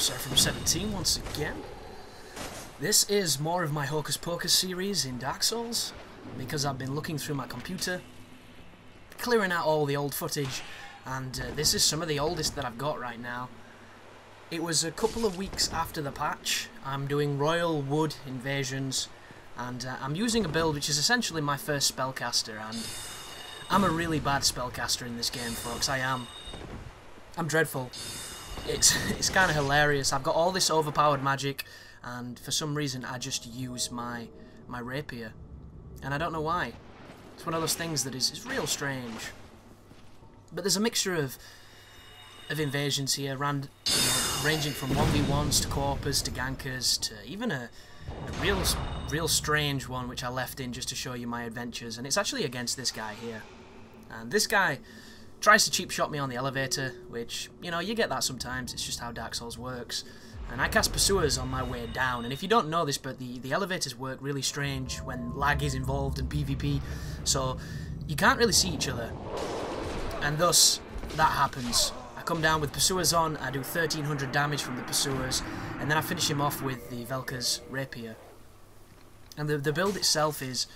Officer from 17 once again. This is more of my Hocus Pocus series in Dark Souls, because I've been looking through my computer, clearing out all the old footage, and this is some of the oldest that I've got right now. It was a couple of weeks after the patch. I'm doing Royal Wood Invasions, and I'm using a build which is essentially my first spellcaster, and I'm a really bad spellcaster in this game, folks. I am. I'm dreadful. It's kind of hilarious. I've got all this overpowered magic, and for some reason I just use my rapier, and I don't know why. It's one of those things that is real strange. But there's a mixture of invasions here, ranging from 1v1s to corpers to gankers to even a real strange one which I left in just to show you my adventures, and it's actually against this guy here. And this guy tries to cheap shot me on the elevator, which, you know, you get that sometimes. It's just how Dark Souls works. And I cast pursuers on my way down, and if you don't know this, but the elevators work really strange when lag is involved in PvP, so you can't really see each other. And thus, that happens. I come down with pursuers on, I do 1300 damage from the pursuers, and then I finish him off with the Velka's rapier. And the build itself is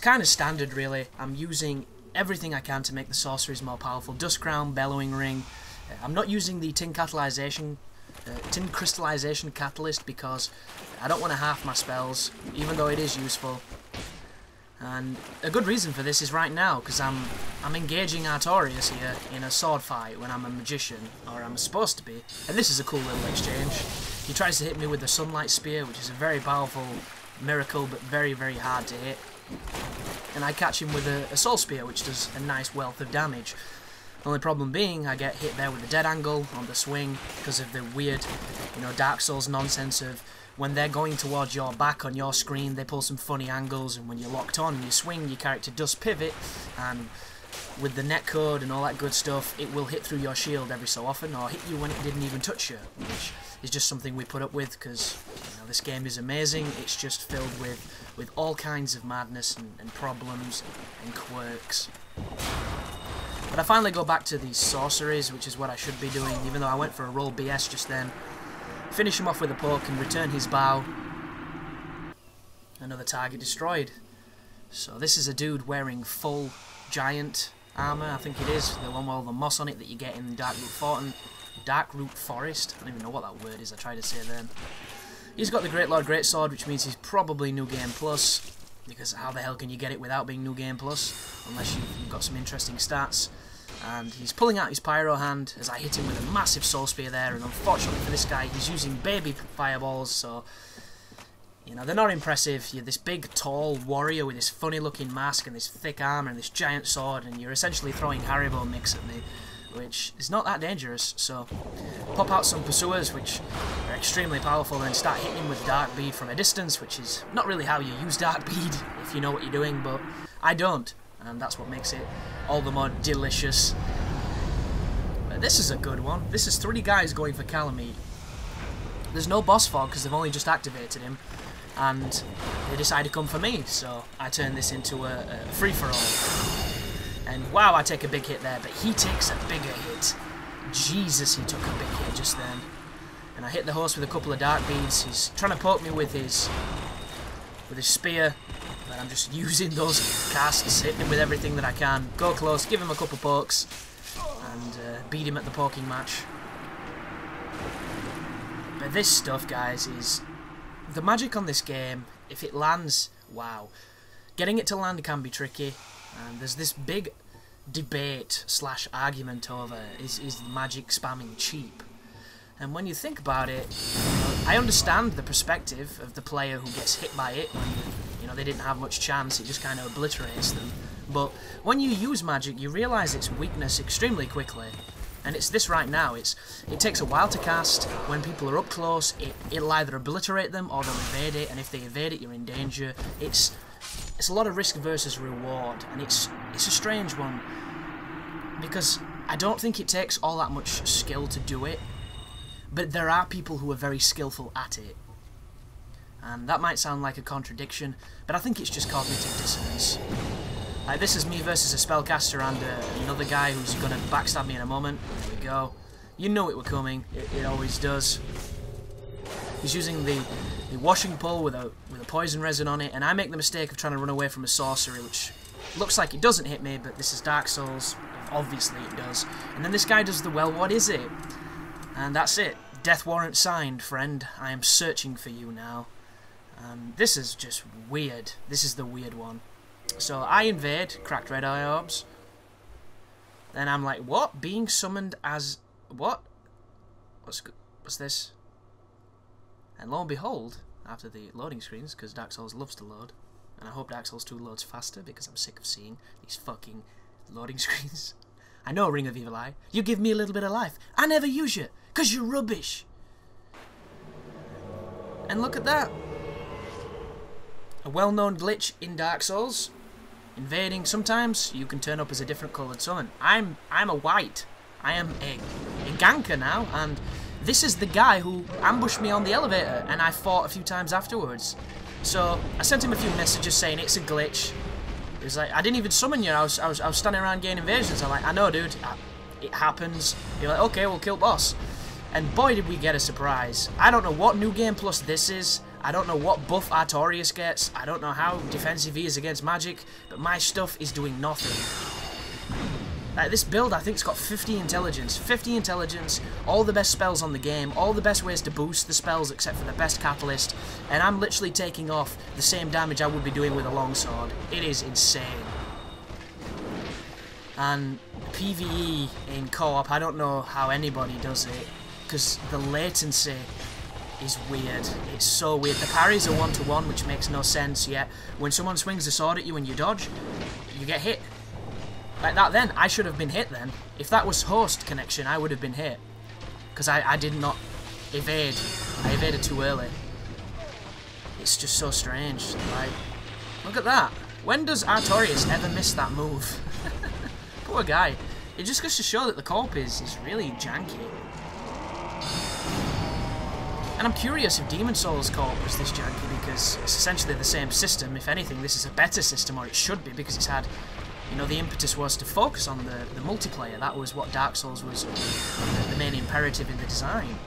kind of standard, really. I'm using everything I can to make the sorceries more powerful. Dust Crown, Bellowing Ring. I'm not using the tin crystallization catalyst because I don't want to half my spells, even though it is useful. And a good reason for this is right now, because I'm engaging Artorias here in a sword fight when I'm a magician, or I'm supposed to be. And this is a cool little exchange. He tries to hit me with the Sunlight Spear, which is a very powerful miracle, but very, very hard to hit. And I catch him with a Soul Spear, which does a nice wealth of damage. The only problem being, I get hit there with a dead angle on the swing because of the weird, you know, Dark Souls nonsense of when they're going towards your back on your screen, they pull some funny angles, and when you're locked on and you swing, your character does pivot, and with the netcode and all that good stuff, it will hit through your shield every so often, or hit you when it didn't even touch you, which is just something we put up with because, you know, this game is amazing. It's just filled with all kinds of madness and problems and quirks. But I finally go back to these sorceries, which is what I should be doing, even though I went for a roll BS just then. Finish him off with a poke and return his bow. Another target destroyed. So this is a dude wearing full giant armour, I think it is, the one with all the moss on it that you get in Darkroot Forest. I don't even know what that word is, I tried to say then. He's got the Great Lord Greatsword, which means he's probably New Game Plus, because how the hell can you get it without being New Game Plus, unless you've got some interesting stats. And he's pulling out his Pyro Hand as I hit him with a massive Soul Spear there, and unfortunately for this guy, he's using baby fireballs, so, you know, they're not impressive. You're this big, tall warrior with this funny-looking mask and this thick armour and this giant sword, and you're essentially throwing Haribo mix at me, which is not that dangerous. So pop out some pursuers, which are extremely powerful, and start hitting him with Dark Bead from a distance, which is not really how you use Dark Bead, if you know what you're doing, but I don't, and that's what makes it all the more delicious. But this is a good one. This is 3 guys going for Calamite. There's no boss fog because they've only just activated him, and they decide to come for me, so I turn this into a free-for-all. And wow, I take a big hit there, but he takes a bigger hit. Jesus, he took a big hit just then. And I hit the host with a couple of Dark Beads. He's trying to poke me with his spear, but I'm just using those casts, hitting him with everything that I can. Go close, give him a couple pokes, and beat him at the poking match. But this stuff, guys, is the magic on this game. If it lands, wow. Getting it to land can be tricky, and there's this big debate / argument over is magic spamming cheap. And when you think about it, I understand the perspective of the player who gets hit by it when, you know, they didn't have much chance, it just kind of obliterates them. But when you use magic, you realise its weakness extremely quickly. And it's this right now. It takes a while to cast. When people are up close, it'll either obliterate them or they'll evade it, and if they evade it, you're in danger. It's a lot of risk versus reward, and it's a strange one, because I don't think it takes all that much skill to do it. But there are people who are very skillful at it. And that might sound like a contradiction, but I think it's just cognitive dissonance. This is me versus a spellcaster and another guy who's going to backstab me in a moment. There we go. You knew it were coming. It always does. He's using the washing pole with a poison resin on it, and I make the mistake of trying to run away from a sorcery, which looks like it doesn't hit me, but this is Dark Souls. Obviously it does. And then this guy does the, well, what is it? And that's it. Death warrant signed, friend. I am searching for you now. This is just weird. This is the weird one. So I invade, cracked red eye orbs. Then I'm like, what? Being summoned as... what? What's this? And lo and behold, after the loading screens, because Dark Souls loves to load, and I hope Dark Souls 2 loads faster, because I'm sick of seeing these fucking loading screens. I know, Ring of Evil Eye. You give me a little bit of life. I never use you, because you're rubbish. And look at that. A well-known glitch in Dark Souls. Invading, sometimes you can turn up as a different coloured summon. I'm a white. I am a ganker now, and this is the guy who ambushed me on the elevator, and I fought a few times afterwards. So I sent him a few messages saying it's a glitch. He was like, I didn't even summon you. I was standing around getting invasions. I'm like, I know, dude. It happens. You're like, okay, we'll kill boss. And boy, did we get a surprise. I don't know what New Game Plus this is. I don't know what buff Artorias gets. I don't know how defensive he is against magic. But my stuff is doing nothing. Like, this build, I think it's got 50 intelligence. 50 intelligence, all the best spells on the game, all the best ways to boost the spells except for the best catalyst. And I'm literally taking off the same damage I would be doing with a longsword. It is insane. And PvE in co-op, I don't know how anybody does it. Because the latency is weird. It's so weird. The parries are 1-to-1, which makes no sense, yet when someone swings a sword at you and you dodge, you get hit. Like that then, I should have been hit then. If that was host connection, I would have been hit. Because I did not evade. I evaded too early. It's just so strange. Like, look at that. When does Artorias ever miss that move? Poor guy. It just goes to show that the co-op is really janky. And I'm curious if Demon Souls co-op was this janky, because it's essentially the same system. If anything, this is a better system, or it should be, because it's had... You know, the impetus was to focus on the multiplayer. That was what Dark Souls was, the main imperative in the design.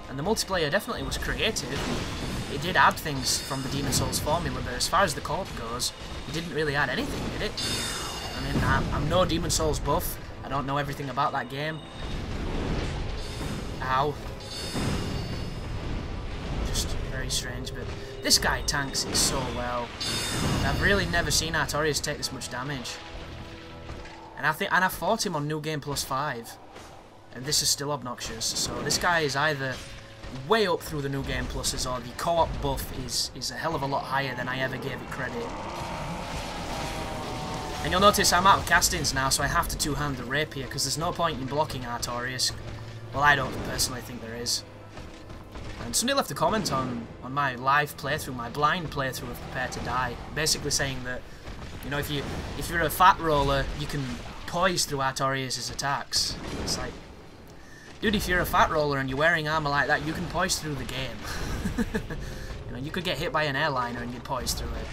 And the multiplayer definitely was creative. It did add things from the Demon Souls formula, but as far as the co-op goes, it didn't really add anything, did it? I mean, I'm no Demon Souls buff. I don't know everything about that game. Ow. Just very strange, but this guy tanks it so well. I've really never seen Artorias take this much damage. And I fought him on New Game Plus 5, and this is still obnoxious. So this guy is either way up through the New Game Pluses, or the co-op buff is a hell of a lot higher than I ever gave it credit. And you'll notice I'm out of castings now, so I have to two-hand the rapier, because there's no point in blocking Artorias. Well, I don't personally think there is. And somebody left a comment on my live playthrough, my blind playthrough of Prepare to Die, basically saying that, you know, if you're a fat roller, you can poise through Artorias' attacks. It's like, dude, if you're a fat roller and you're wearing armor like that, you can poise through the game. You know, you could get hit by an airliner and you'd poise through it.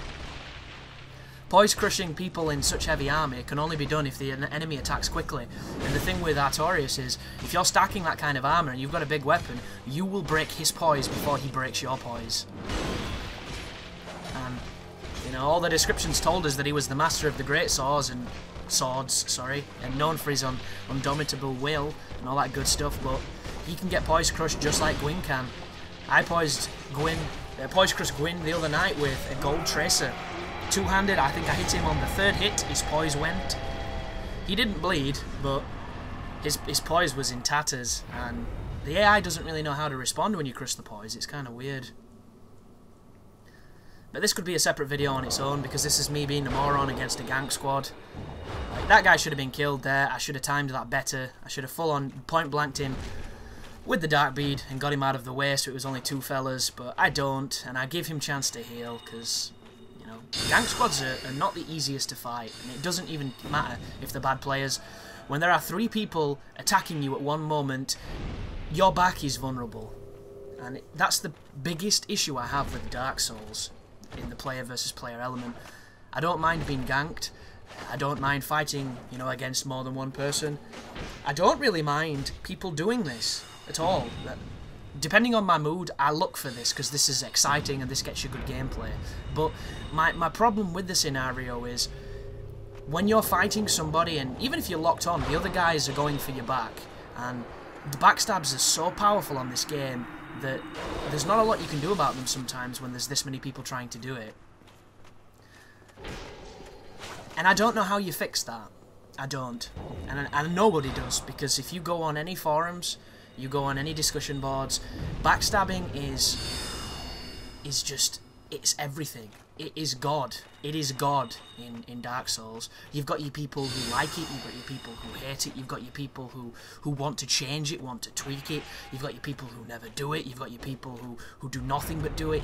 Poise crushing people in such heavy armor can only be done if the enemy attacks quickly. And the thing with Artorias is, if you're stacking that kind of armor and you've got a big weapon, you will break his poise before he breaks your poise. And you know, all the descriptions told us that he was the master of the great swords, and known for his undomitable will and all that good stuff, but he can get poise crushed just like Gwyn can. I poise crushed Gwyn the other night with a gold tracer. Two-handed, I think I hit him on the third hit, his poise went. He didn't bleed, but his poise was in tatters, and the AI doesn't really know how to respond when you crush the poise. It's kind of weird. But this could be a separate video on its own, because this is me being a moron against a gank squad. Like, that guy should have been killed there. I should have timed that better. I should have full-on point-blanked him with the dark bead and got him out of the way so it was only two fellas, but I don't, and I give him chance to heal, because, you know, gank squads are not the easiest to fight, and it doesn't even matter if they're bad players. When there are 3 people attacking you at one moment, your back is vulnerable. And that's the biggest issue I have with Dark Souls in the player versus player element. I don't mind being ganked, I don't mind fighting, you know, against more than one person. I don't really mind people doing this at all. Depending on my mood, I look for this because this is exciting and this gets you good gameplay. But my problem with the scenario is when you're fighting somebody, and even if you're locked on, the other guys are going for your back, and the backstabs are so powerful on this game that there's not a lot you can do about them sometimes when there's this many people trying to do it. And I don't know how you fix that. I don't. And nobody does, because if you go on any forums, you go on any discussion boards, backstabbing is just, it's everything. It is God. It is God in Dark Souls. You've got your people who like it, you've got your people who hate it, you've got your people who want to change it, want to tweak it, you've got your people who never do it, you've got your people who do nothing but do it.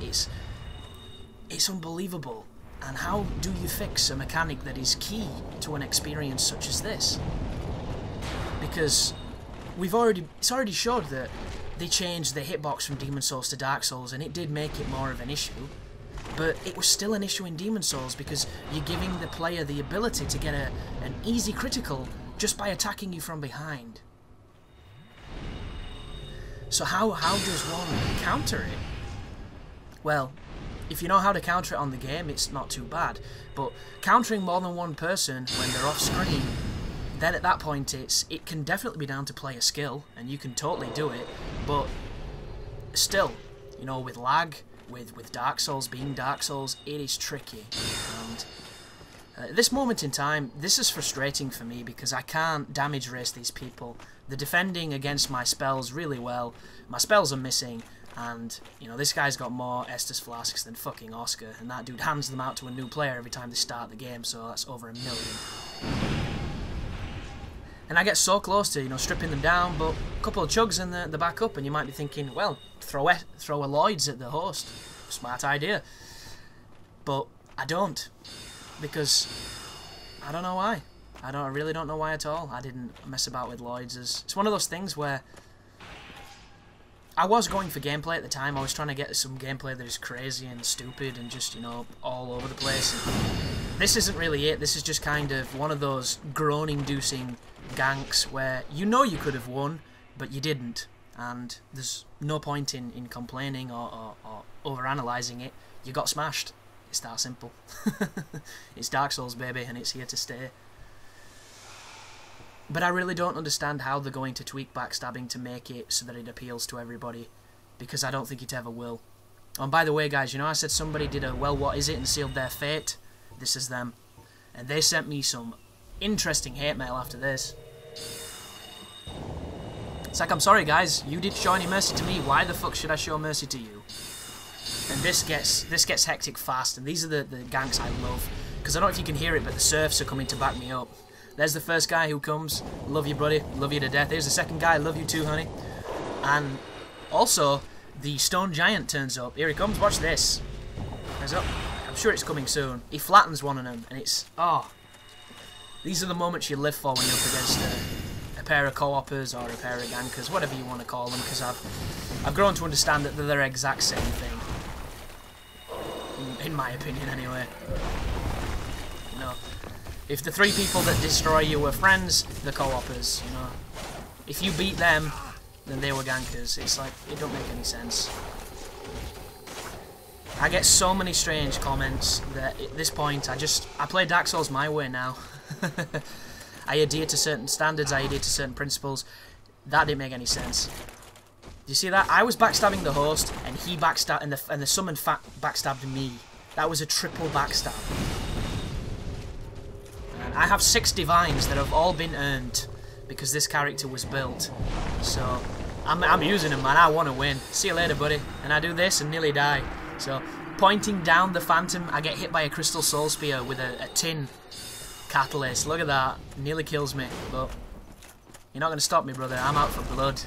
It's unbelievable. And how do you fix a mechanic that is key to an experience such as this? Because it's already showed that they changed the hitbox from Demon Souls to Dark Souls, and it did make it more of an issue. But it was still an issue in Demon Souls because you're giving the player the ability to get an easy critical just by attacking you from behind. So how does one counter it? Well, if you know how to counter it on the game, it's not too bad. But countering more than one person when they're off screen, then at that point it can definitely be down to player skill, and you can totally do it. But still, you know, with lag, with Dark Souls being Dark Souls, it is tricky. And at this moment in time, this is frustrating for me because I can't damage race these people. They're defending against my spells really well. My spells are missing. And, you know, this guy's got more Estus Flasks than fucking Oscar, and that dude hands them out to a new player every time they start the game, so that's over 1 million. And I get so close to, you know, stripping them down, but a couple of chugs and they're back up, and you might be thinking, well, throw a Lloyd's at the host. Smart idea. But I don't, because I don't know why. I really don't know why at all. I didn't mess about with Lloyd's. It's one of those things where I was going for gameplay at the time. I was trying to get some gameplay that is crazy and stupid and just, you know, all over the place. And this isn't really it. This is just kind of one of those groan-inducing ganks where you know you could have won, but you didn't. And there's no point in complaining or over-analysing it. You got smashed. It's that simple. It's Dark Souls, baby, and it's here to stay. But I really don't understand how they're going to tweak backstabbing to make it so that it appeals to everybody, because I don't think it ever will. Oh, and by the way, guys, you know I said somebody did a well, what is it, and sealed their fate? This is them. And they sent me some interesting hate mail after this. It's like, I'm sorry, guys, you didn't show any mercy to me. Why the fuck should I show mercy to you? And this gets hectic fast, and these are the ganks I love. Because I don't know if you can hear it, but the serfs are coming to back me up. There's the first guy who comes. Love you, buddy. Love you to death. Here's the second guy. Love you too, honey. And also, the stone giant turns up. Here he comes. Watch this. There's up. I'm sure it's coming soon. He flattens one of them, and it's... oh. These are the moments you live for when you're up against a pair of co-opers or a pair of gankers, whatever you want to call them, because I've grown to understand that they're the exact same thing. In my opinion, anyway. You know, if the three people that destroy you were friends, they're co-opers, you know. If you beat them, then they were gankers. It's like, it don't make any sense. I get so many strange comments that at this point I play Dark Souls my way now. I adhere to certain standards, I adhere to certain principles. That didn't make any sense. Do you see that? I was backstabbing the host, and he backstabbed, and the summon backstabbed me. That was a triple backstab. And I have 6 divines that have all been earned because this character was built. So I'm using them, man. I want to win. See you later, buddy. And I do this and nearly die. So pointing down the phantom, I get hit by a crystal soul spear with a tin catalyst. Look at that. Nearly kills me. But you're not going to stop me, brother. I'm out for blood.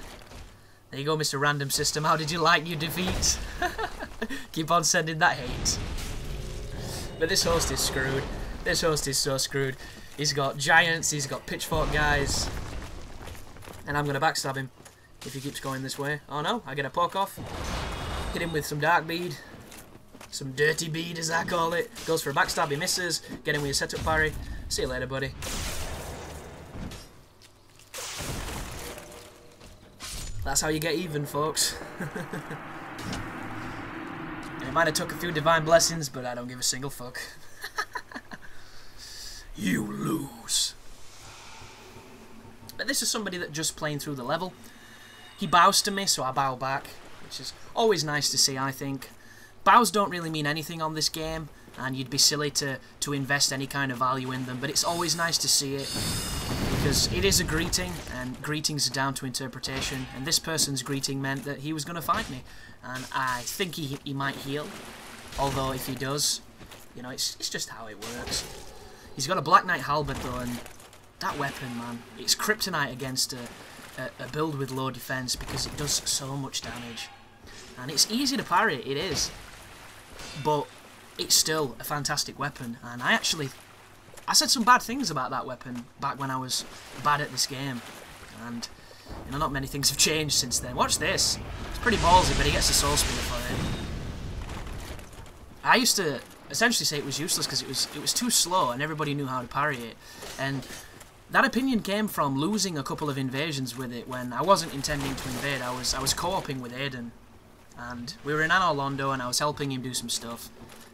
There you go, Mr. Random System. How did you like your defeat? Keep on sending that hate. But this host is screwed. This host is so screwed. He's got giants, he's got pitchfork guys. And I'm going to backstab him if he keeps going this way. Oh no, I get a poke off. Hit him with some dark bead. Some dirty bead, as I call it. Goes for a backstab, he misses. Get him with a setup parry. See you later, buddy. That's how you get even, folks. It might have took a few divine blessings, but I don't give a single fuck. You lose. But this is somebody that just playing through the level. He bows to me, so I bow back, which is always nice to see, I think. Bows don't really mean anything on this game, and you'd be silly to invest any kind of value in them, but it's always nice to see it, because it is a greeting, and greetings are down to interpretation, and this person's greeting meant that he was going to fight me, and I think he might heal, although if he does, you know, it's just how it works. He's got a Black Knight Halberd though, and that weapon, man, it's kryptonite against a build with low defense because it does so much damage. And it's easy to parry, it is. But it's still a fantastic weapon, and I said some bad things about that weapon back when I was bad at this game. And, you know, not many things have changed since then. Watch this. It's pretty ballsy, but he gets the soul spear for it. I used to essentially say it was useless because it was too slow and everybody knew how to parry it. And that opinion came from losing a couple of invasions with it when I wasn't intending to invade. I was co-oping with Aiden, and we were in Anor Londo and I was helping him do some stuff.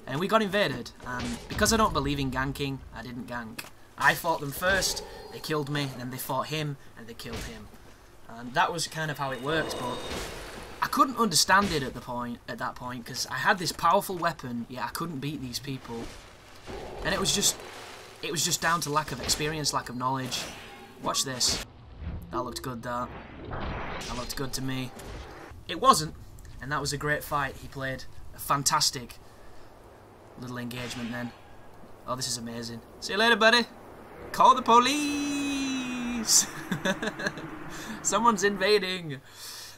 And we got invaded, and because I don't believe in ganking, I didn't gank. I fought them first, they killed me, then they fought him, and they killed him. And that was kind of how it worked, but I couldn't understand it at that point, because I had this powerful weapon, yet I couldn't beat these people. And it was just down to lack of experience, lack of knowledge. Watch this. That looked good, that. That looked good to me. It wasn't, and that was a great fight. He played a fantastic little engagement then. Oh, this is amazing. See you later, buddy. Call the police! Someone's invading.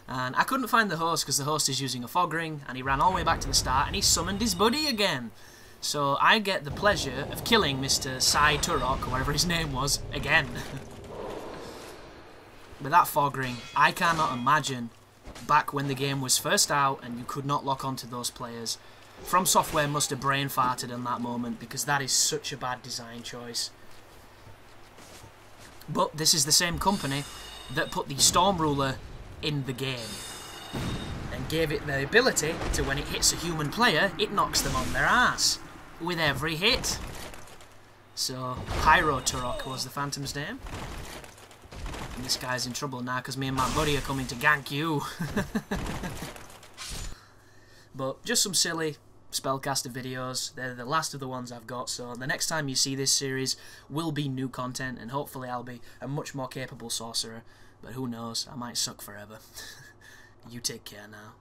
And I couldn't find the host because the host is using a fog ring, and he ran all the way back to the start and he summoned his buddy again. So I get the pleasure of killing Mr. Sai Turok, or whatever his name was, again. With that fog ring, I cannot imagine back when the game was first out and you could not lock onto those players. From Software must have brain farted in that moment because that is such a bad design choice. But this is the same company that put the Storm Ruler in the game and gave it the ability to, when it hits a human player, it knocks them on their ass with every hit. So Pyro Turok was the Phantom's name. And this guy's in trouble now because me and my buddy are coming to gank you. But just some silly spellcaster videos. They're the last of the ones I've got, so the next time you see this series will be new content, and hopefully I'll be a much more capable sorcerer. But who knows, I might suck forever. You take care now.